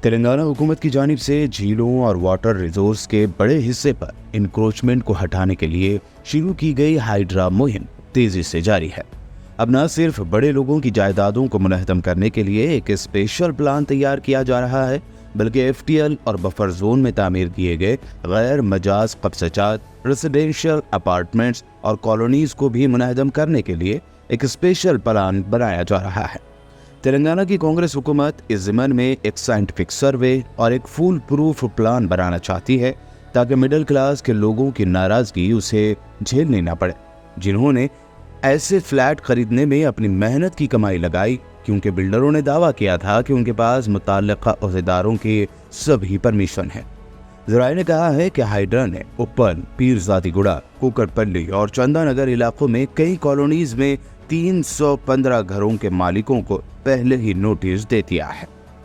तेलंगाना हुकूमत की जानिब से झीलों और वाटर रिसोर्स के बड़े हिस्से पर इंक्रोचमेंट को हटाने के लिए शुरू की गई हाइड्रा मुहिम तेजी से जारी है। अब न सिर्फ बड़े लोगों की जायदादों को मुनहदम करने के लिए एक स्पेशल प्लान तैयार किया जा रहा है, बल्कि एफटीएल और बफर जोन में तामीर किए गए गैर मजाज कब्ज़ात, रेसिडेंशियल अपार्टमेंट्स और कॉलोनीज को भी मुनहदम करने के लिए एक स्पेशल प्लान बनाया जा रहा है। तेलंगाना की कांग्रेस हुकूमत इस ज़िमन में एक साइंटिफिक सर्वे और एक फुल प्रूफ प्लान बनाना चाहती है, ताकि मिडिल क्लास के लोगों की नाराज़गी उसे झेलनी ना पड़े, जिन्होंने ऐसे फ्लैट खरीदने में अपनी मेहनत की कमाई लगाई, क्योंकि बिल्डरों ने दावा किया था कि उनके पास मुताल्लिका अहदेदारों के सभी परमिशन है। ज़राए ने कहा है कि हाइड्रा ने उप्पल, पीरजादीगुड़ा, कुकरपल्ली और चंदानगर इलाकों में कई कॉलोनीज में 315 घरों के मालिकों को पहले ही नोटिस दे दिया है।